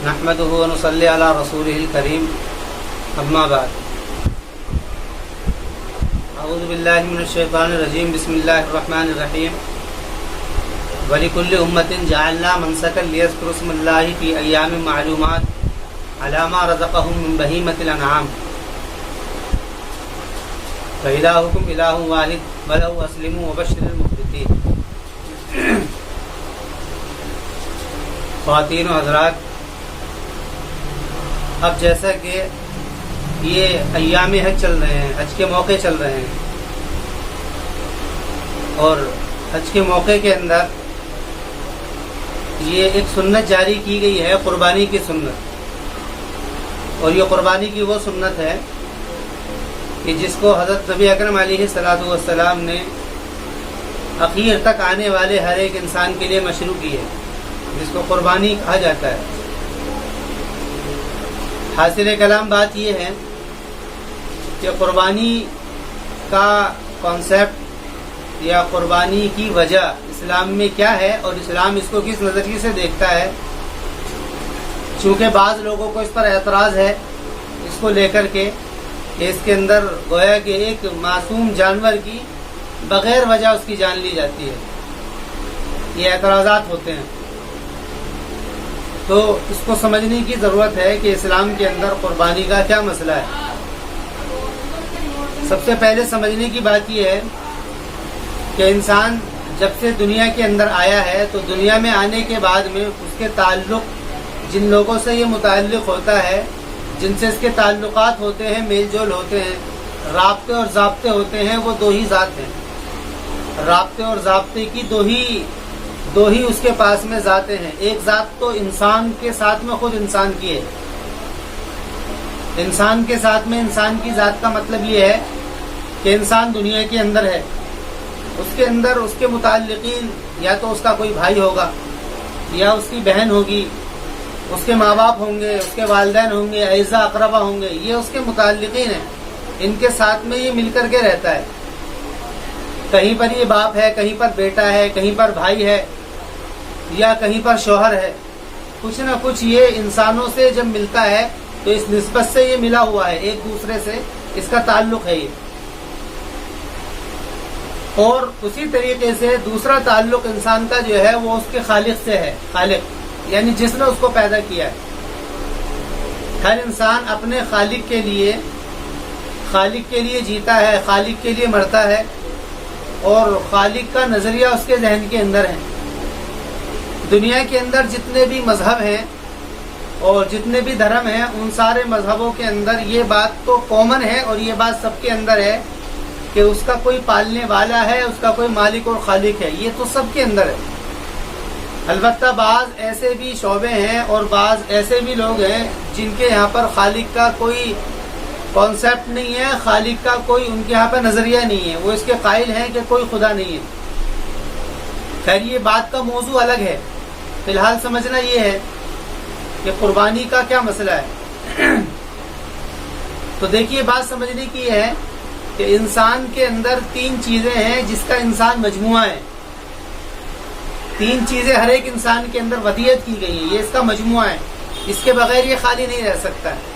نحمده ونصلي على رسوله الكريم اما بعد اعوذ باللہ من الشیطان الرجیم بسم اللہ الرحمن الرحیم وَلِكُلِّ أُمَّةٍ جَعَلْنَا مَنْسَكًا لِيَذْكُرُوا اسْمَ اللَّهِ فِي أَيَّامٍ مَّعْلُومَاتٍ عَلَىٰ مَا رَزَقَهُم مِّن بَهِيمَةِ الْأَنْعَامِ فَإِلَٰهُكُمْ إِلَٰهٌ وَاحِدٌ فَلَهُ أَسْلِمُوا وَبَشِّرِ الْمُخْبِتِينَ۔ خواتین و حضرات، اب جیسا کہ یہ ایام حج چل رہے ہیں، حج کے موقع چل رہے ہیں، اور حج کے موقع کے اندر یہ ایک سنت جاری کی گئی ہے، قربانی کی سنت، اور یہ قربانی کی وہ سنت ہے کہ جس کو حضرت نبی اکرم علیہ الصلوۃ والسلام نے اخیر تک آنے والے ہر ایک انسان کے لیے مشروع کی ہے، جس کو قربانی کہا جاتا ہے۔ حاصل کلام بات یہ ہے کہ قربانی کا کانسیپٹ یا قربانی کی وجہ اسلام میں کیا ہے اور اسلام اس کو کس نظریے سے دیکھتا ہے۔ چونکہ بعض لوگوں کو اس پر اعتراض ہے اس کو لے کر کے کہ اس کے اندر گویا کہ ایک معصوم جانور کی بغیر وجہ اس کی جان لی جاتی ہے، یہ اعتراضات ہوتے ہیں۔ تو اس کو سمجھنے کی ضرورت ہے کہ اسلام کے اندر قربانی کا کیا مسئلہ ہے۔ سب سے پہلے سمجھنے کی بات یہ ہے کہ انسان جب سے دنیا کے اندر آیا ہے تو دنیا میں آنے کے بعد میں اس کے تعلق جن لوگوں سے یہ متعلق ہوتا ہے، جن سے اس کے تعلقات ہوتے ہیں، میل جول ہوتے ہیں، رابطے اور ضابطے ہوتے ہیں، وہ دو ہی ذات ہیں۔ رابطے اور ضابطے کی دو ہی اس کے پاس میں ذاتیں ہیں۔ ایک ذات تو انسان کے ساتھ میں خود انسان کی ہے۔ انسان کے ساتھ میں انسان کی ذات کا مطلب یہ ہے کہ انسان دنیا کے اندر ہے، اس کے اندر اس کے متعلقین یا تو اس کا کوئی بھائی ہوگا یا اس کی بہن ہوگی، اس کے ماں باپ ہوں گے، اس کے والدین ہوں گے، اعزا اقربا ہوں گے، یہ اس کے متعلقین ہیں، ان کے ساتھ میں یہ مل کر کے رہتا ہے۔ کہیں پر یہ باپ ہے، کہیں پر بیٹا ہے، کہیں پر بھائی ہے، یا کہیں پر شوہر ہے، کچھ نہ کچھ یہ انسانوں سے جب ملتا ہے تو اس نسبت سے یہ ملا ہوا ہے، ایک دوسرے سے اس کا تعلق ہے یہ۔ اور اسی طریقے سے دوسرا تعلق انسان کا جو ہے وہ اس کے خالق سے ہے، خالق یعنی جس نے اس کو پیدا کیا ہے۔ ہر انسان اپنے خالق کے لیے جیتا ہے، خالق کے لیے مرتا ہے، اور خالق کا نظریہ اس کے ذہن کے اندر ہے۔ دنیا کے اندر جتنے بھی مذہب ہیں اور جتنے بھی دھرم ہیں، ان سارے مذہبوں کے اندر یہ بات تو کامن ہے اور یہ بات سب کے اندر ہے کہ اس کا کوئی پالنے والا ہے، اس کا کوئی مالک اور خالق ہے، یہ تو سب کے اندر ہے۔ البتہ بعض ایسے بھی شعبے ہیں اور بعض ایسے بھی لوگ ہیں جن کے یہاں پر خالق کا کوئی کانسیپٹ نہیں ہے، خالق کا کوئی ان کے یہاں پر نظریہ نہیں ہے، وہ اس کے قائل ہیں کہ کوئی خدا نہیں ہے۔ خیر، یہ بات کا موضوع الگ ہے۔ فی الحال سمجھنا یہ ہے کہ قربانی کا کیا مسئلہ ہے۔ تو دیکھیے، بات سمجھنے کی یہ ہے کہ انسان کے اندر تین چیزیں ہیں جس کا انسان مجموعہ ہے۔ تین چیزیں ہر ایک انسان کے اندر ودیعت کی گئی ہیں، یہ اس کا مجموعہ ہے، اس کے بغیر یہ خالی نہیں رہ سکتا ہے۔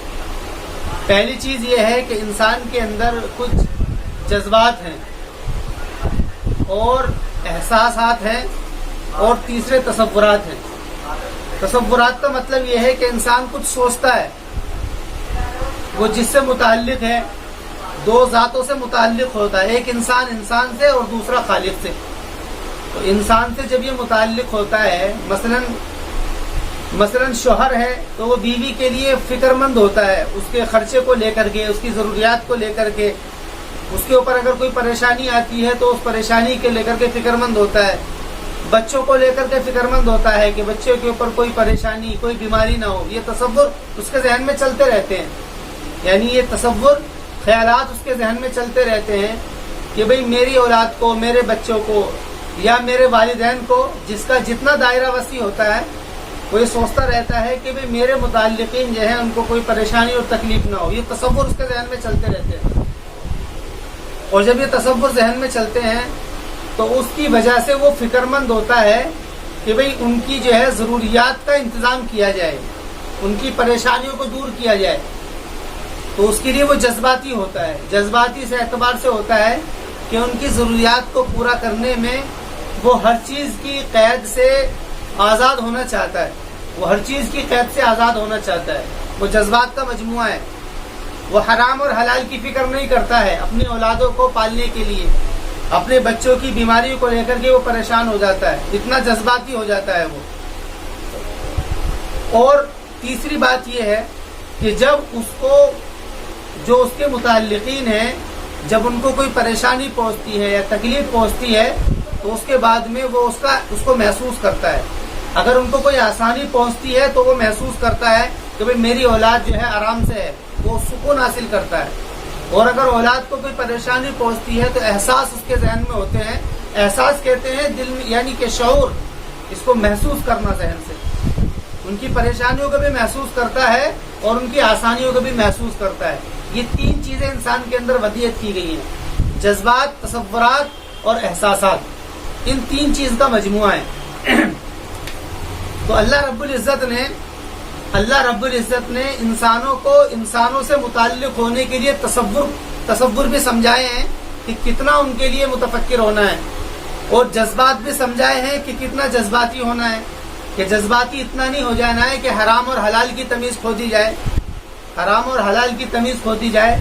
پہلی چیز یہ ہے کہ انسان کے اندر کچھ جذبات ہیں اور احساسات ہیں، اور تیسرے تصورات ہیں۔ تصورات کا مطلب یہ ہے کہ انسان کچھ سوچتا ہے، وہ جس سے متعلق ہے، دو ذاتوں سے متعلق ہوتا ہے، ایک انسان سے اور دوسرا خالق سے۔ تو انسان سے جب یہ متعلق ہوتا ہے، مثلا شوہر ہے تو وہ بیوی کے لیے فکر مند ہوتا ہے، اس کے خرچے کو لے کر کے، اس کی ضروریات کو لے کر کے، اس کے اوپر اگر کوئی پریشانی آتی ہے تو اس پریشانی کے لے کر کے فکر مند ہوتا ہے۔ بچوں کو لے کر کے فکر مند ہوتا ہے کہ بچوں کے اوپر کوئی پریشانی، کوئی بیماری نہ ہو۔ یہ تصور اس کے ذہن میں چلتے رہتے ہیں، یعنی یہ تصور، خیالات اس کے ذہن میں چلتے رہتے ہیں کہ بھئی میری اولاد کو، میرے بچوں کو یا میرے والدین کو، جس کا جتنا دائرہ وسیع ہوتا ہے، وہ یہ سوچتا رہتا ہے کہ بھئی میرے متعلقین جو ہیں ان کو کوئی پریشانی اور تکلیف نہ ہو۔ یہ تصور اس کے ذہن میں چلتے رہتے ہیں، اور جب یہ تصور ذہن میں چلتے ہیں تو اس کی وجہ سے وہ فکر مند ہوتا ہے کہ بھئی ان کی جو ہے ضروریات کا انتظام کیا جائے، ان کی پریشانیوں کو دور کیا جائے، تو اس کے لیے وہ جذباتی ہوتا ہے۔ جذباتی سے اعتبار سے ہوتا ہے کہ ان کی ضروریات کو پورا کرنے میں وہ ہر چیز کی قید سے آزاد ہونا چاہتا ہے، وہ ہر چیز کی قید سے آزاد ہونا چاہتا ہے، وہ جذبات کا مجموعہ ہے۔ وہ حرام اور حلال کی فکر نہیں کرتا ہے، اپنی اولادوں کو پالنے کے لیے، اپنے بچوں کی بیماریوں کو لے کر کے وہ پریشان ہو جاتا ہے، اتنا جذباتی ہو جاتا ہے وہ۔ اور تیسری بات یہ ہے کہ جب اس کو جو اس کے متعلقین ہیں، جب ان کو کوئی پریشانی پہنچتی ہے یا تکلیف پہنچتی ہے تو اس کے بعد میں وہ اس کو محسوس کرتا ہے۔ اگر ان کو کوئی آسانی پہنچتی ہے تو وہ محسوس کرتا ہے کہ بھئی میری اولاد جو ہے آرام سے ہے، وہ سکون حاصل کرتا ہے۔ اور اگر اولاد کو کوئی پریشانی پہنچتی ہے تو احساس اس کے ذہن میں ہوتے ہیں، احساس کہتے ہیں دل میں، یعنی کہ شعور، اس کو محسوس کرنا ذہن سے، ان کی پریشانیوں کو بھی محسوس کرتا ہے اور ان کی آسانیوں کو بھی محسوس کرتا ہے۔ یہ تین چیزیں انسان کے اندر ودیعت کی گئی ہیں، جذبات، تصورات اور احساسات، ان تین چیز کا مجموعہ ہے۔ تو اللہ رب العزت نے انسانوں کو انسانوں سے متعلق ہونے کے لیے تصور بھی سمجھائے ہیں کہ کتنا ان کے لیے متفکر ہونا ہے، اور جذبات بھی سمجھائے ہیں کہ کتنا جذباتی ہونا ہے، کہ جذباتی اتنا نہیں ہو جانا ہے کہ حرام اور حلال کی تمیز کھو دی جائے، حرام اور حلال کی تمیز کھو دی جائے۔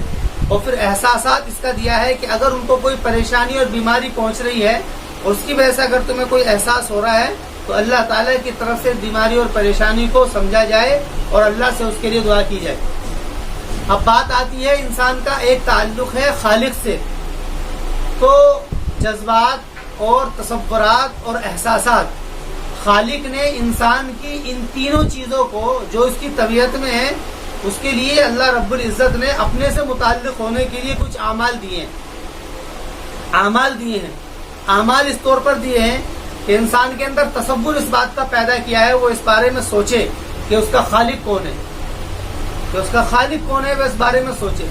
اور پھر احساسات اس کا دیا ہے کہ اگر ان کو کوئی پریشانی اور بیماری پہنچ رہی ہے اور اس کی وجہ سے اگر تمہیں کوئی احساس ہو رہا ہے تو اللہ تعالیٰ کی طرف سے بیماری اور پریشانی کو سمجھا جائے اور اللہ سے اس کے لیے دعا کی جائے۔ اب بات آتی ہے انسان کا ایک تعلق ہے خالق سے، تو جذبات اور تصورات اور احساسات، خالق نے انسان کی ان تینوں چیزوں کو جو اس کی طبیعت میں ہے، اس کے لیے اللہ رب العزت نے اپنے سے متعلق ہونے کے لیے کچھ اعمال دیے ہیں۔ اعمال اس طور پر دیے ہیں کہ انسان کے اندر تصور اس بات کا پیدا کیا ہے، وہ اس بارے میں سوچے کہ اس کا خالق کون ہے، کہ اس کا خالق کون ہے، وہ اس بارے میں سوچے۔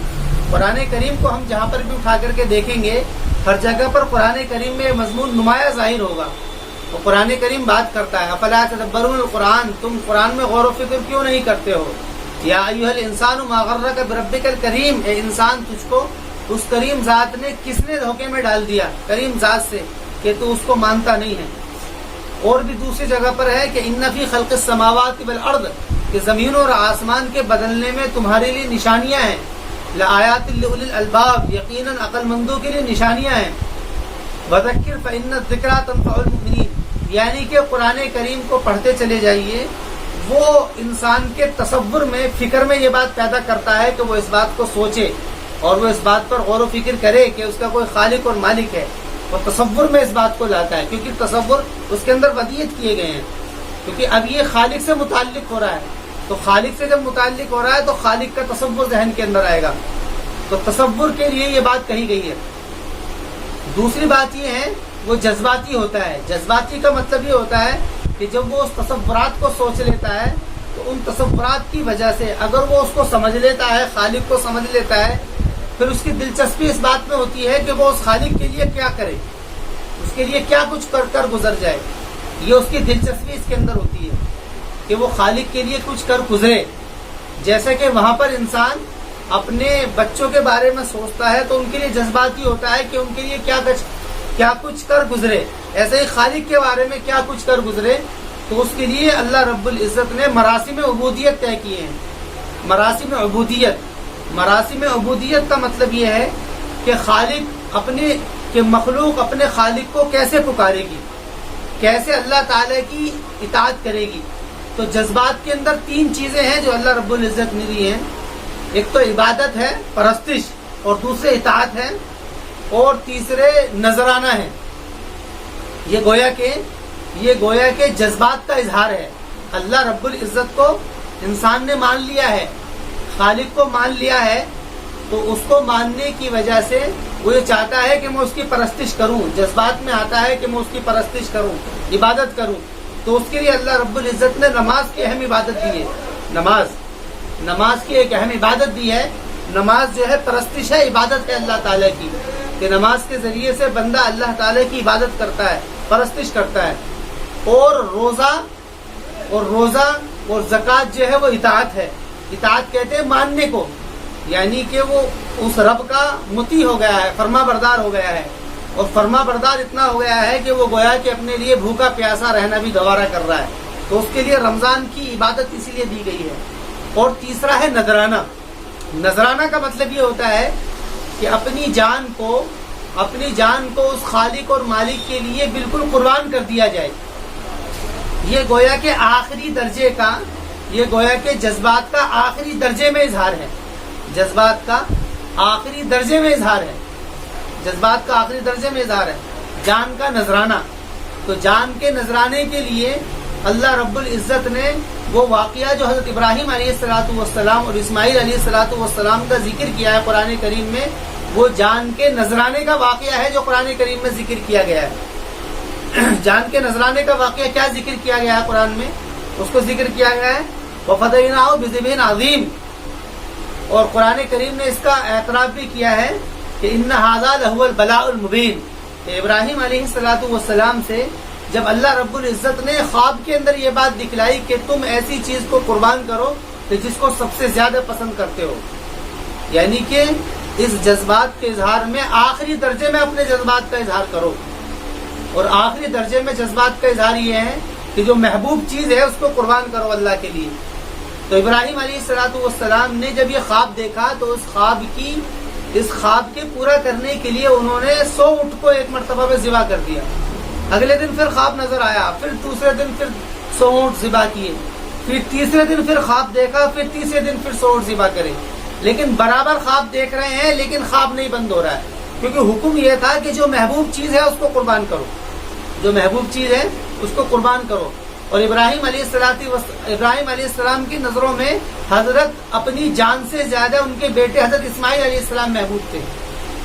قرآن کریم کو ہم جہاں پر بھی اٹھا کر کے دیکھیں گے، ہر جگہ پر قرآن کریم میں مضمون نمایاں ظاہر ہوگا۔ تو قرآن کریم بات کرتا ہے، افلا تدبرون القرآن، تم قرآن میں غور و فکر کیوں نہیں کرتے ہو؟ یا ایھا الانسان ما غرک بربک الکریم، اے انسان تجھ کو اس کریم ذات نے کس نے دھوکے میں ڈال دیا، کریم ذات سے، کہ تو اس کو مانتا نہیں ہے۔ اور بھی دوسری جگہ پر ہے کہ ان فی خلق السماوات والارض، کہ زمین اور آسمان کے بدلنے میں تمہارے لیے نشانیاں ہیں، لآیات لأولی الالباب، یقیناً عقل مندوں کے لیے نشانیاں ہیں، وذکر فإن الذکریٰ تنفع المؤمنین، یعنی کہ قرآن کریم کو پڑھتے چلے جائیے، وہ انسان کے تصور میں، فکر میں یہ بات پیدا کرتا ہے کہ وہ اس بات کو سوچے اور وہ اس بات پر غور و فکر کرے کہ اس کا کوئی خالق اور مالک ہے، وہ تصور میں اس بات کو لاتا ہے، کیونکہ تصور اس کے اندر ودیعت کیے گئے ہیں، کیونکہ اب یہ خالق سے متعلق ہو رہا ہے، تو خالق سے جب متعلق ہو رہا ہے تو خالق کا تصور ذہن کے اندر آئے گا، تو تصور کے لیے یہ بات کہی گئی ہے۔ دوسری بات یہ ہے وہ جذباتی ہوتا ہے۔ جذباتی کا مطلب یہ ہوتا ہے کہ جب وہ اس تصورات کو سوچ لیتا ہے تو ان تصورات کی وجہ سے اگر وہ اس کو سمجھ لیتا ہے، خالق کو سمجھ لیتا ہے، پھر اس کی دلچسپی اس بات میں ہوتی ہے کہ وہ اس خالق کے لیے کیا کرے، اس کے لیے کیا کچھ کر گزر جائے، یہ اس کی دلچسپی اس کے اندر ہوتی ہے کہ وہ خالق کے لیے کچھ کر گزرے۔ جیسے کہ وہاں پر انسان اپنے بچوں کے بارے میں سوچتا ہے تو ان کے لیے جذباتی ہوتا ہے کہ ان کے لیے کیا کچھ کر گزرے، ایسے ہی خالق کے بارے میں کیا کچھ کر گزرے، تو اس کے لیے اللہ رب العزت نے مراسم عبودیت طے کیے ہیں۔ مراسم عبودیت کا مطلب یہ ہے کہ مخلوق اپنے خالق کو کیسے پکارے گی، کیسے اللہ تعالی کی اطاعت کرے گی۔ تو جذبات کے اندر تین چیزیں ہیں جو اللہ رب العزت نے دی ہیں، ایک تو عبادت ہے، پرستش، اور دوسرے اطاعت ہے، اور تیسرے نذرانہ ہے۔ یہ گویا کہ جذبات کا اظہار ہے۔ اللہ رب العزت کو انسان نے مان لیا ہے، خالق کو مان لیا ہے، تو اس کو ماننے کی وجہ سے وہ یہ چاہتا ہے کہ میں اس کی پرستش کروں، جذبات میں آتا ہے کہ میں اس کی پرستش کروں، عبادت کروں۔ تو اس کے لیے اللہ رب العزت نے نماز کی اہم عبادت دی ہے۔ نماز کی ایک اہم عبادت دی ہے۔ نماز جو ہے پرستش ہے، عبادت ہے اللہ تعالیٰ کی، کہ نماز کے ذریعے سے بندہ اللہ تعالیٰ کی عبادت کرتا ہے، پرستش کرتا ہے۔ اور روزہ اور روزہ اور زکوٰۃ جو ہے وہ اطاعت ہے. اطاعت کہتے ہیں ماننے کو، یعنی کہ وہ اس رب کا مطیع ہو گیا ہے، فرما بردار ہو گیا ہے. اور فرما بردار اتنا ہو گیا ہے کہ وہ گویا کہ اپنے لیے بھوکا پیاسا رہنا بھی گوارا کر رہا ہے. تو اس کے لیے رمضان کی عبادت اسی لیے دی گئی ہے. اور تیسرا ہے نذرانہ. نذرانہ کا مطلب یہ ہوتا ہے کہ اپنی جان کو اس خالق اور مالک کے لیے بالکل قربان کر دیا جائے. یہ گویا کہ آخری درجے کا، یہ گویا کہ جذبات کا آخری درجے میں اظہار ہے. جذبات کا آخری درجے میں اظہار ہے. جذبات کا آخری درجے میں اظہار ہے. جان کا نذرانہ. تو جان کے نذرانے کے لیے اللہ رب العزت نے وہ واقعہ جو حضرت ابراہیم علیہ السلام اور اسماعیل علیہ السلام کا ذکر کیا ہے قرآن کریم میں، وہ جان کے نذرانے کا واقعہ ہے جو قرآن کریم میں ذکر کیا گیا ہے. جان کے نذرانے کا واقعہ کیا ذکر کیا گیا ہے قرآن میں؟ اس کو ذکر کیا گیا ہے وَفَدَيْنَاهُ بِذِبْحٍ عَظِيمٍ. اور قرآن کریم نے اس کا اعتراف بھی کیا ہے کہ إِنَّ هَذَا لَهُوَ الْبَلَاءُ الْمُبِينُ. کہ ابراہیم علیہ السلام سے جب اللہ رب العزت نے خواب کے اندر یہ بات دکھلائی کہ تم ایسی چیز کو قربان کرو کہ جس کو سب سے زیادہ پسند کرتے ہو، یعنی کہ اس جذبات کے اظہار میں آخری درجے میں اپنے جذبات کا اظہار کرو. اور آخری درجے میں جذبات کا اظہار یہ ہے کہ جو محبوب چیز ہے اس کو قربان کرو اللہ کے لیے. تو ابراہیم علیہ السلام نے جب یہ خواب دیکھا تو اس خواب کے پورا کرنے کے لیے انہوں نے 100 اونٹ کو ایک مرتبہ میں ذبح کر دیا. اگلے دن پھر خواب نظر آیا، پھر دوسرے دن پھر 100 اونٹ ذبح کیے، پھر تیسرے دن پھر خواب دیکھا، پھر تیسرے دن پھر 100 اونٹ ذبح کرے. لیکن برابر خواب دیکھ رہے ہیں لیکن خواب نہیں بند ہو رہا ہے، کیونکہ حکم یہ تھا کہ جو محبوب چیز ہے اس کو قربان کرو. جو محبوب چیز ہے اس کو قربان کرو. اور ابراہیم علیہ السلام کی نظروں میں حضرت اپنی جان سے زیادہ ان کے بیٹے حضرت اسماعیل علیہ السلام محبوب تھے.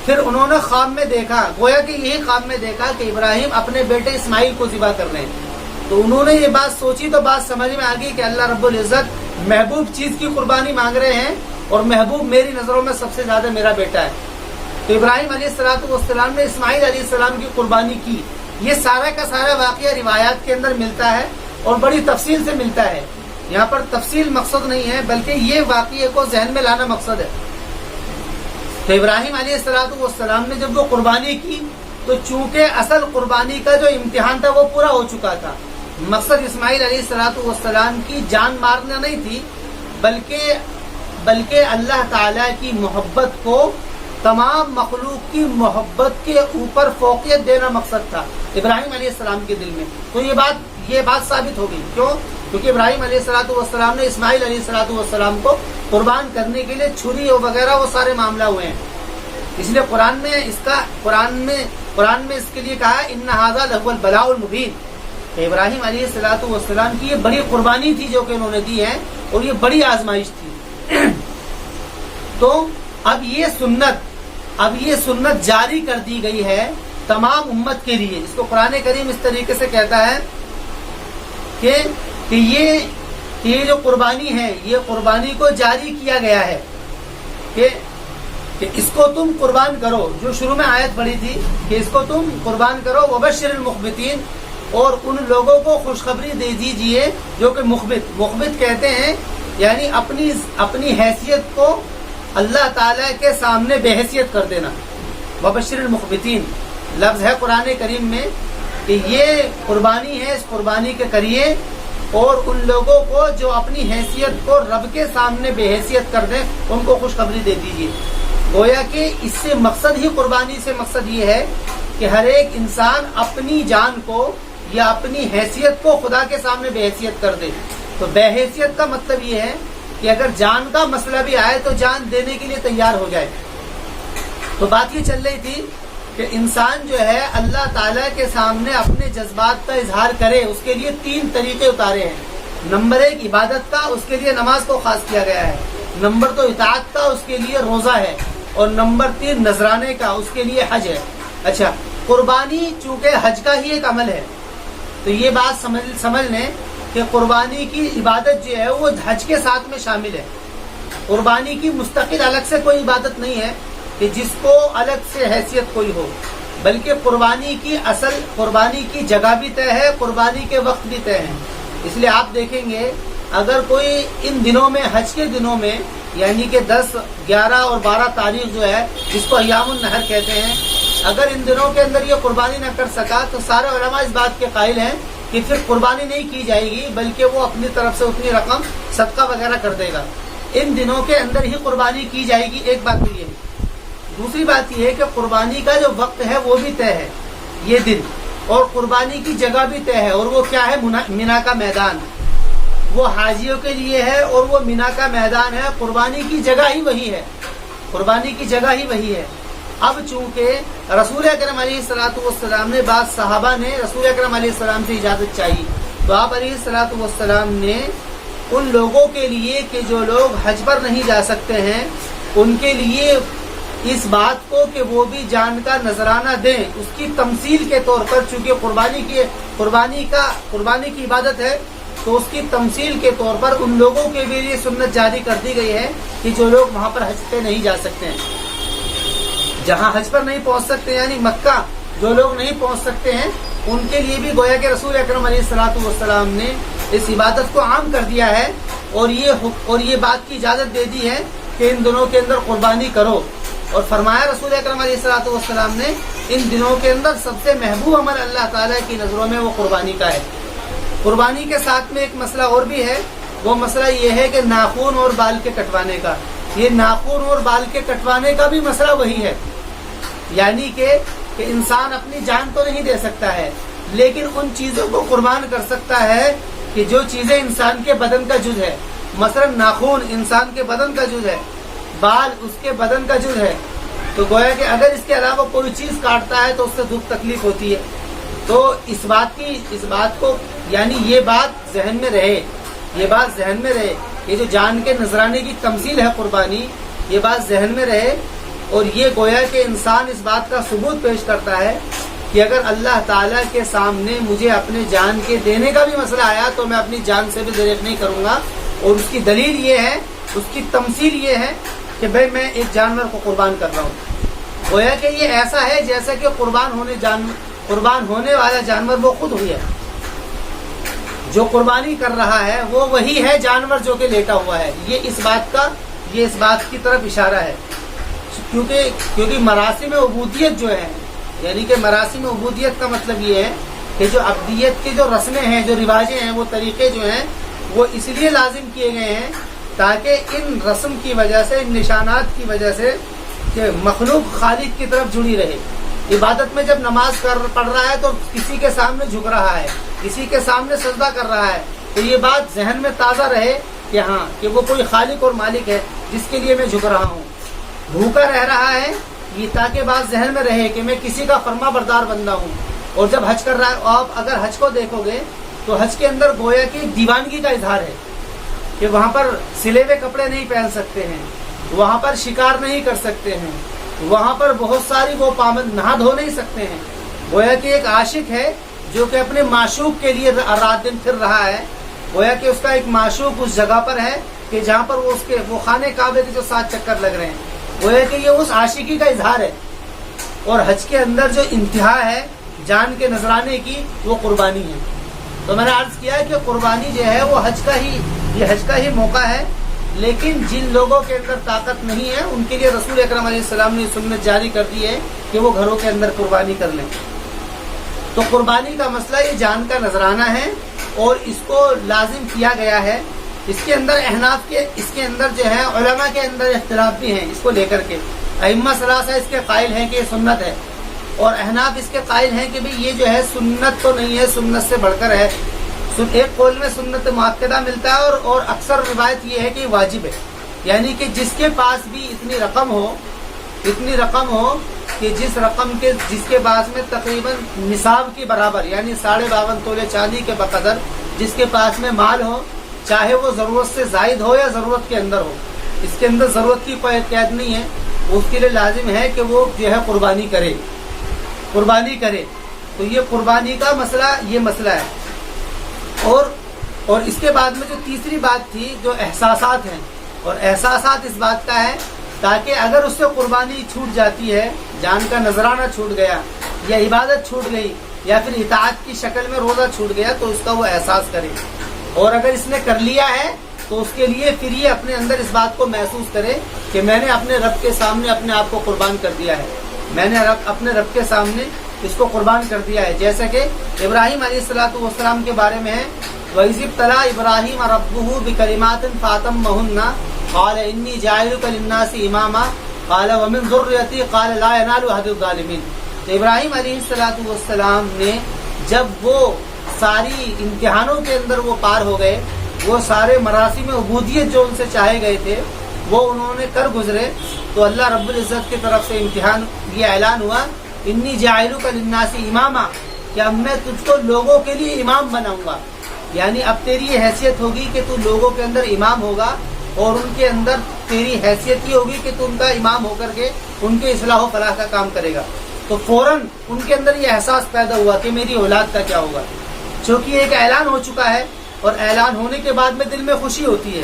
پھر انہوں نے خواب میں دیکھا، گویا کہ یہی خواب میں دیکھا کہ ابراہیم اپنے بیٹے اسماعیل کو ذبح کر رہے ہیں. تو انہوں نے یہ بات سوچی تو بات سمجھ میں آ گئی کہ اللہ رب العزت محبوب چیز کی قربانی مانگ رہے ہیں اور محبوب میری نظروں میں سب سے زیادہ میرا بیٹا ہے. تو ابراہیم علیہ السلام نے اسماعیل علیہ السلام کی قربانی کی. یہ سارا کا سارا واقعہ روایات کے اندر ملتا ہے اور بڑی تفصیل سے ملتا ہے. یہاں پر تفصیل مقصد نہیں ہے بلکہ یہ واقعے کو ذہن میں لانا مقصد ہے. تو ابراہیم علیہ السلام نے جب وہ قربانی کی تو چونکہ اصل قربانی کا جو امتحان تھا وہ پورا ہو چکا تھا. مقصد اسماعیل علیہ السلام کی جان مارنا نہیں تھی، بلکہ اللہ تعالیٰ کی محبت کو تمام مخلوق کی محبت کے اوپر فوقیت دینا مقصد تھا ابراہیم علیہ السلام کے دل میں. تو یہ بات ثابت ہو گئی. کیوں؟ کیونکہ ابراہیم علیہ السلام نے اسماعیل علیہ السلام کو قربان کرنے کے لیے چھری اور وغیرہ وہ سارے معاملہ ہوئے ہیں. اس لیے قرآن میں اس کے لیے کہا ان ھذا لہو البلاء المبین. ابراہیم علیہ السلام کی یہ بڑی قربانی تھی جو کہ انہوں نے دی ہے اور یہ بڑی آزمائش تھی. تو اب یہ سنت جاری کر دی گئی ہے تمام امت کے لیے. اس کو قرآن کریم اس طریقے سے کہتا ہے کہ یہ جو قربانی ہے یہ قربانی کو جاری کیا گیا ہے کہ اس کو تم قربان کرو. جو شروع میں آیت پڑھی تھی کہ اس کو تم قربان کرو. وبشر المخبتین، اور ان لوگوں کو خوشخبری دے دیجئے جو کہ مخبت کہتے ہیں یعنی اپنی حیثیت کو اللہ تعالیٰ کے سامنے بے حیثیت کر دینا. وبشر المخبتین لفظ ہے قرآن کریم میں کہ یہ قربانی ہے، اس قربانی کے کریے اور ان لوگوں کو جو اپنی حیثیت کو رب کے سامنے بے حیثیت کر دیں ان کو خوشخبری دے دیجیے. گویا کہ اس سے مقصد ہی قربانی سے مقصد یہ ہے کہ ہر ایک انسان اپنی جان کو یا اپنی حیثیت کو خدا کے سامنے بے حیثیت کر دے. تو بے حیثیت کا مطلب یہ ہے کہ اگر جان کا مسئلہ بھی آئے تو جان دینے کے لیے تیار ہو جائے. تو بات یہ چل رہی تھی کہ انسان جو ہے اللہ تعالیٰ کے سامنے اپنے جذبات کا اظہار کرے. اس کے لیے 3 طریقے اتارے ہیں. نمبر 1 عبادت کا، اس کے لیے نماز کو خاص کیا گیا ہے. نمبر 2 اطاعت کا، اس کے لیے روزہ ہے. اور نمبر 3 نذرانے کا، اس کے لیے حج ہے. اچھا، قربانی چونکہ حج کا ہی ایک عمل ہے تو یہ بات سمجھ لیں کہ قربانی کی عبادت جو ہے وہ حج کے ساتھ میں شامل ہے. قربانی کی مستقل الگ سے کوئی عبادت نہیں ہے کہ جس کو الگ سے حیثیت کوئی ہو، بلکہ قربانی کی جگہ بھی طے ہے، قربانی کے وقت بھی طے ہے. اس لیے آپ دیکھیں گے اگر کوئی ان دنوں میں، حج کے دنوں میں، یعنی کہ 10، 11 اور 12 تاریخ جو ہے جس کو ایام النحر کہتے ہیں، اگر ان دنوں کے اندر یہ قربانی نہ کر سکا تو سارے علماء اس بات کے قائل ہیں کہ پھر قربانی نہیں کی جائے گی، بلکہ وہ اپنی طرف سے اتنی رقم صدقہ وغیرہ کر دے گا۔ ان دنوں کے اندر ہی قربانی کی جائے گی، ایک بات تو یہ ہے۔ دوسری بات یہ ہے کہ قربانی کا جو وقت ہے وہ بھی طے ہے، یہ دن، اور قربانی کی جگہ بھی طے ہے، اور وہ کیا ہے؟ مینا کا میدان، وہ حاجیوں کے لیے ہے، اور وہ مینا کا میدان ہے۔ قربانی کی جگہ ہی وہی ہے، قربانی کی جگہ ہی وہی ہے۔ اب چونکہ رسول اکرم علیہ الصلوۃ والسلام نے، بعض صحابہ نے رسول اکرم علیہ السلام سے اجازت چاہی، تو آپ علیہ الصلوۃ والسلام نے ان لوگوں کے لیے کہ جو لوگ حج پر نہیں جا سکتے ہیں، ان کے لیے اس بات کو کہ وہ بھی جان کا نذرانہ دیں، اس کی تمثیل کے طور پر، چونکہ قربانی کی عبادت ہے تو اس کی تمثیل کے طور پر ان لوگوں کے لیے سنت جاری کر دی گئی ہے کہ جو لوگ وہاں پر حج پہ نہیں جا سکتے ہیں، جہاں حج پر نہیں پہنچ سکتے، یعنی مکہ جو لوگ نہیں پہنچ سکتے ہیں، ان کے لیے بھی گویا کہ رسول اکرم علیہ الصلوۃ والسلام نے اس عبادت کو عام کر دیا ہے، اور یہ بات کی اجازت دے دی ہے کہ ان دنوں کے اندر قربانی کرو۔ اور فرمایا رسول اکرم علیہ الصلوۃ والسلام نے، ان دنوں کے اندر سب سے محبوب عمل اللہ تعالیٰ کی نظروں میں وہ قربانی کا ہے۔ قربانی کے ساتھ میں ایک مسئلہ اور بھی ہے، وہ مسئلہ یہ ہے کہ ناخن اور بال کے کٹوانے کا۔ یہ ناخن اور بال کے کٹوانے کا بھی مسئلہ وہی ہے، یعنی کہ انسان اپنی جان تو نہیں دے سکتا ہے، لیکن ان چیزوں کو قربان کر سکتا ہے کہ جو چیزیں انسان کے بدن کا جز ہے۔ مثلا ناخن انسان کے بدن کا جز ہے، بال اس کے بدن کا جز ہے، تو گویا کہ اگر اس کے علاوہ کوئی چیز کاٹتا ہے تو اس سے دکھ تکلیف ہوتی ہے۔ تو اس بات کو یعنی یہ بات ذہن میں رہے، یہ جو جان کے نذرانے کی تمثیل ہے قربانی، یہ بات ذہن میں رہے، اور یہ گویا کہ انسان اس بات کا ثبوت پیش کرتا ہے کہ اگر اللہ تعالیٰ کے سامنے مجھے اپنے جان کے دینے کا بھی مسئلہ آیا تو میں اپنی جان سے بھی دریغ نہیں کروں گا، اور اس کی دلیل یہ ہے، اس کی تمثیل یہ ہے کہ بھئی میں ایک جانور کو قربان کر رہا ہوں۔ گویا کہ یہ ایسا ہے جیسا کہ قربان ہونے والا جانور وہ خود ہوئی ہے، جو قربانی کر رہا ہے وہ وہی ہے جانور جو کہ لیٹا ہوا ہے۔ یہ اس بات کی طرف اشارہ ہے، کیونکہ مراسم عبودیت جو ہے، یعنی کہ مراسم عبودیت کا مطلب یہ ہے کہ جو عبدیت کی جو رسمیں ہیں، جو رواجیں ہیں، وہ طریقے جو ہیں، وہ اس لیے لازم کیے گئے ہیں تاکہ ان رسم کی وجہ سے، ان نشانات کی وجہ سے کہ مخلوق خالق کی طرف جڑی رہے۔ عبادت میں جب نماز پڑھ رہا ہے تو کسی کے سامنے جھک رہا ہے، کسی کے سامنے سجدہ کر رہا ہے، تو یہ بات ذہن میں تازہ رہے کہ ہاں کہ وہ کوئی خالق اور مالک ہے جس کے لیے میں جھک رہا ہوں۔ بھوکا رہ رہا ہے یہ تاکہ بات ذہن میں رہے کہ میں کسی کا فرما بردار بندہ ہوں۔ اور جب حج کر رہا ہے، آپ اگر حج کو دیکھو گے تو حج کے اندر گویا کہ دیوانگی کا اظہار ہے کہ وہاں پر سلے ہوئے کپڑے نہیں پہن سکتے ہیں، وہاں پر شکار نہیں کر سکتے ہیں، وہاں پر بہت ساری وہ پابند، نہا دھو نہیں سکتے ہیں۔ گویا کہ ایک عاشق ہے جو کہ اپنے معشوق کے لیے رات دن پھر رہا ہے، گویا کہ اس کا ایک معشوق اس جگہ پر ہے کہ جہاں پر وہ خانہ کعبے کے جو 7 چکر لگ رہے ہیں، گویا کہ یہ اس عاشقی کا اظہار ہے۔ اور حج کے اندر جو انتہا ہے جان کے نذرانے کی، وہ قربانی ہے۔ تو میں نے عرض کیا ہے کہ قربانی جو ہے وہ حج کا ہی موقع ہے، لیکن جن لوگوں کے اندر طاقت نہیں ہے ان کے لیے رسول اکرم علیہ السلام نے سنت جاری کر دی ہے کہ وہ گھروں کے اندر قربانی کر لیں۔ تو قربانی کا مسئلہ یہ جان کا نذرانہ ہے، اور اس کو لازم کیا گیا ہے۔ اس کے اندر جو ہے علماء کے اندر اختلاف بھی ہیں اس کو لے کر کے۔ ائمہ ثلاثہ اس کے قائل ہیں کہ یہ سنت ہے، اور احناف اس کے قائل ہیں کہ بھئی یہ جو ہے سنت تو نہیں ہے، سنت سے بڑھ کر ہے۔ ایک قول میں سنت مؤکدہ ملتا ہے، اور اکثر روایت یہ ہے کہ واجب ہے، یعنی کہ جس کے پاس بھی اتنی رقم ہو کہ جس کے پاس میں تقریباً نصاب کی برابر، یعنی 52.5 تولے چاندی کے بقدر جس کے پاس میں مال ہو، چاہے وہ ضرورت سے زائد ہو یا ضرورت کے اندر ہو، اس کے اندر ضرورت کی کوئی قید نہیں ہے، اس کے لیے لازم ہے کہ وہ جو ہے قربانی کرے۔ تو یہ قربانی کا مسئلہ ہے۔ اور اس کے بعد میں جو تیسری بات تھی، جو احساسات ہیں، اور احساسات اس بات کا ہے تاکہ اگر اس سے قربانی چھوٹ جاتی ہے، جان کا نذرانہ چھوٹ گیا، یا عبادت چھوٹ گئی، یا پھر اطاعت کی شکل میں روزہ چھوٹ گیا، تو اس کا وہ احساس کرے۔ اور اگر اس نے کر لیا ہے تو اس کے لیے پھر یہ اپنے اندر اس بات کو محسوس کرے کہ میں نے اپنے رب کے سامنے اپنے آپ کو قربان کر دیا ہے، میں نے اپنے رب کے سامنے اس کو قربان کر دیا ہے. جیسا کہ ابراہیم علیہ السلام کے بارے میں ہے، وَإِذِ ابْتَلَىٰ إِبْرَاهِيمَ رَبُّهُ بِكَلِمَاتٍ فَأَتَمَّهُنَّ قَالَ إِنِّي جَاعِلُكَ لِلنَّاسِ إِمَامًا قَالَ وَمِن ذُرِّيَّتِي قَالَ لَا يَنَالُ عَهْدِ الظَّالِمِينَ. تو ابراہیم علیہ السلام نے جب وہ ساری امتحانوں کے اندر وہ پار ہو گئے، وہ سارے مراسم عبودیت جو ان سے چاہے گئے تھے وہ انہوں نے کر گزرے، تو اللہ رب العزت کی طرف سے امتحان یہ اعلان ہوا، انی جاعلک للناس اماما، کہ اب میں تجھ کو لوگوں کے لیے امام بناؤں گا. یعنی اب تیری یہ حیثیت ہوگی کہ تو لوگوں کے اندر امام ہوگا، اور ان کے اندر تیری حیثیت یہ ہوگی کہ تو ان کا امام ہو کر کے ان کے اصلاح و فلاح کا کام کرے گا. تو فوراً ان کے اندر یہ احساس پیدا ہوا کہ میری اولاد کا کیا ہوگا، چونکہ ایک اعلان ہو چکا ہے، اور اعلان ہونے کے بعد میں دل میں خوشی ہوتی ہے.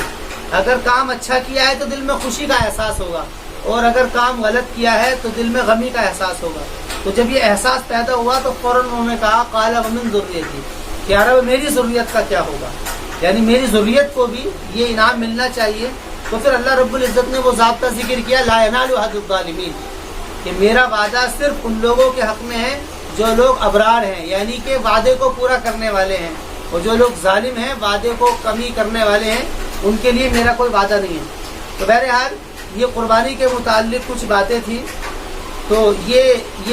اگر کام اچھا کیا ہے تو دل میں خوشی کا احساس ہوگا، اور اگر کام غلط کیا ہے تو دل میں غمی کا احساس ہوگا. تو جب یہ احساس پیدا ہوا تو فوراً انہوں نے کہا قال ومن ذریتی، کہ یار میری ذریت کا کیا ہوگا، یعنی میری ذریت کو بھی یہ انعام ملنا چاہیے. تو پھر اللہ رب العزت نے وہ ضابطہ ذکر کیا، لا ینال عہد الظالمین، کہ میرا وعدہ صرف ان لوگوں کے حق میں ہے جو لوگ ابرار ہیں، یعنی کہ وعدے کو پورا کرنے والے ہیں، اور جو لوگ ظالم ہیں، وعدے کو کمی کرنے والے ہیں، ان کے لیے میرا کوئی وعدہ نہیں ہے. تو بہرحال یہ قربانی کے متعلق کچھ باتیں تھیں. تو یہ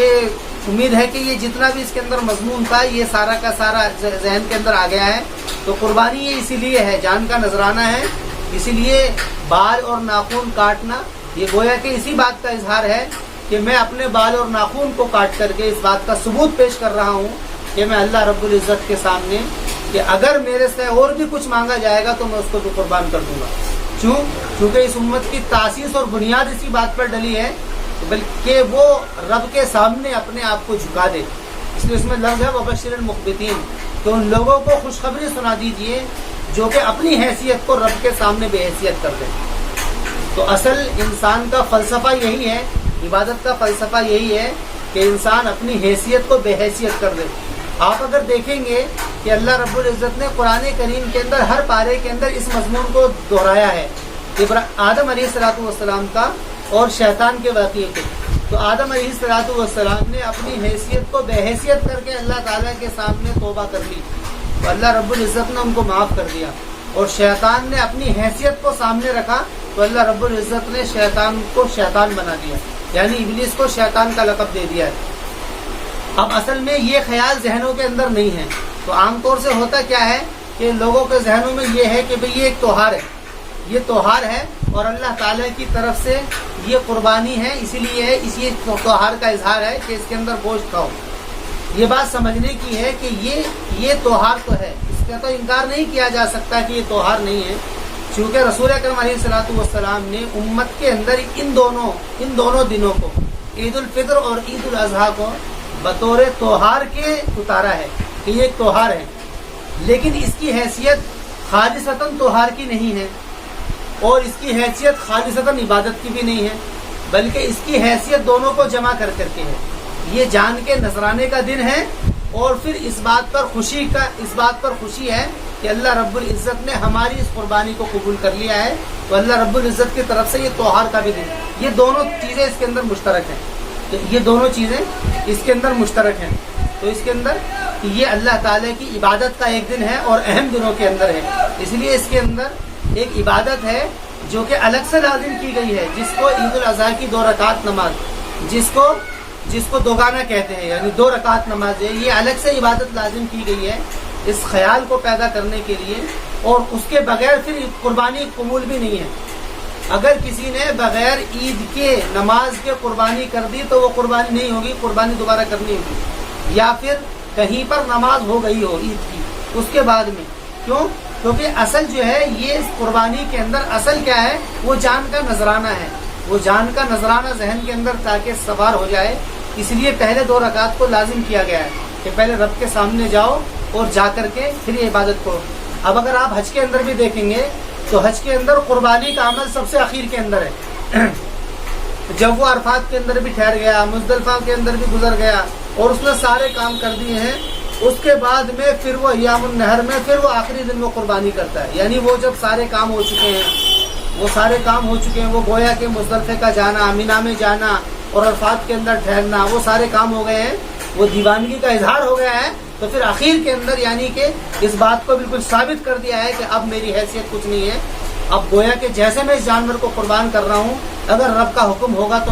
امید ہے کہ یہ جتنا بھی اس کے اندر مضمون تھا یہ سارا کا سارا ذہن کے اندر آ گیا ہے. تو قربانی یہ اسی لیے ہے، جان کا نذرانہ ہے، اسی لیے بال اور ناخن کاٹنا یہ گویا کہ اسی بات کا اظہار ہے کہ میں اپنے بال اور ناخن کو کاٹ کر کے اس بات کا ثبوت پیش کر رہا ہوں کہ میں اللہ رب العزت کے سامنے کہ اگر میرے سے اور بھی کچھ مانگا جائے گا تو میں اس کو بھی قربان کر دوں گا. کیونکہ اس امت کی تاسیس اور بنیاد اسی بات پر ڈلی ہے بلکہ وہ رب کے سامنے اپنے آپ کو جھکا دے. اس لیے اس میں لفظ ہے وبشر المخبتین، تو ان لوگوں کو خوشخبری سنا دیجئے جو کہ اپنی حیثیت کو رب کے سامنے بے حیثیت کر دیں. تو اصل انسان کا فلسفہ یہی ہے، عبادت کا فلسفہ یہی ہے کہ انسان اپنی حیثیت کو بے حیثیت کر دے. آپ اگر دیکھیں گے کہ اللہ رب العزت نے قرآن کریم کے اندر ہر پارے کے اندر اس مضمون کو دہرایا ہے، آدم علیہ السلام کا اور شیطان کے واقعے کو. تو آدم علیہ السلام نے اپنی حیثیت کو بے حیثیت کر کے اللہ تعالیٰ کے سامنے توبہ کر لی، تو اللہ رب العزت نے ان کو معاف کر دیا. اور شیطان نے اپنی حیثیت کو سامنے رکھا تو اللہ رب العزت نے شیطان کو شیطان بنا دیا، یعنی ابلیس کو شیطان کا لقب دے دیا ہے. اب اصل میں یہ خیال ذہنوں کے اندر نہیں ہے. تو عام طور سے ہوتا کیا ہے کہ لوگوں کے ذہنوں میں یہ ہے کہ بھئی یہ ایک تہوار ہے، یہ تہوار ہے اور اللہ تعالیٰ کی طرف سے یہ قربانی ہے، اسی لیے اسی تہوار کا اظہار ہے کہ اس کے اندر گوشت کھاؤ. یہ بات سمجھنے کی ہے کہ یہ تہوار تو ہے، اس کا تو انکار نہیں کیا جا سکتا کہ یہ تہوار نہیں ہے، چونکہ رسول اکرم علیہ السلام نے امت کے اندر ان دونوں دنوں کو، عید الفطر اور عید الاضحیٰ کو بطور تہوار کے اتارا ہے کہ یہ ایک تہوار ہے. لیکن اس کی حیثیت خالصتاً تہوار کی نہیں ہے، اور اس کی حیثیت خالصتاً عبادت کی بھی نہیں ہے، بلکہ اس کی حیثیت دونوں کو جمع کر کے ہے. یہ جان کے نذرانے کا دن ہے، اور پھر اس بات پر خوشی ہے کہ اللہ رب العزت نے ہماری اس قربانی کو قبول کر لیا ہے. تو اللہ رب العزت کی طرف سے یہ تہوار کا بھی دن، یہ دونوں چیزیں اس کے اندر مشترک ہیں. تو یہ دونوں چیزیں اس کے اندر مشترک ہیں. تو اس کے اندر یہ اللہ تعالیٰ کی عبادت کا ایک دن ہے اور اہم دنوں کے اندر ہے. اس لیے اس کے اندر ایک عبادت ہے جو کہ الگ سے لازم کی گئی ہے، جس کو عید الاضحیٰ کی 2 رکعت نماز، جس کو دوگانہ کہتے ہیں، یعنی 2 رکعت نماز ہے، یہ الگ سے عبادت لازم کی گئی ہے اس خیال کو پیدا کرنے کے لیے. اور اس کے بغیر پھر قربانی قبول بھی نہیں ہے. اگر کسی نے بغیر عید کے نماز کے قربانی کر دی تو وہ قربانی نہیں ہوگی، قربانی دوبارہ کرنی ہوگی. یا پھر کہیں پر نماز ہو گئی ہو عید کی اس کے بعد میں، کیونکہ اصل جو ہے یہ اس قربانی کے اندر اصل کیا ہے، وہ جان کا نذرانہ ہے. وہ جان کا نذرانہ ذہن کے اندر تاکہ سوار ہو جائے، اس لیے پہلے 2 رکعت کو لازم کیا گیا ہے کہ پہلے رب کے سامنے جاؤ اور جا کر کے پھر یہ عبادت کرو. اب اگر آپ حج کے اندر بھی دیکھیں گے تو حج کے اندر قربانی کا عمل سب سے اخیر کے اندر ہے. جب وہ عرفات کے اندر بھی ٹھہر گیا، مزدلفہ کے اندر بھی گزر گیا اور اس نے سارے کام کر دیے ہیں، اس کے بعد میں پھر وہ ایام النہر میں پھر وہ آخری دن وہ قربانی کرتا ہے. یعنی وہ جب سارے کام ہو چکے ہیں, وہ گویا کہ مزدلفے کا جانا, مینا میں جانا اور عرفات کے اندر ٹھہرنا, وہ سارے کام ہو گئے ہیں, وہ دیوانگی کا اظہار ہو گیا ہے, تو پھر آخر کے اندر یعنی کہ اس بات کو بالکل ثابت کر دیا ہے کہ اب میری حیثیت کچھ نہیں ہے. اب گویا کہ جیسے میں اس جانور کو قربان کر رہا ہوں, اگر رب کا حکم ہوگا تو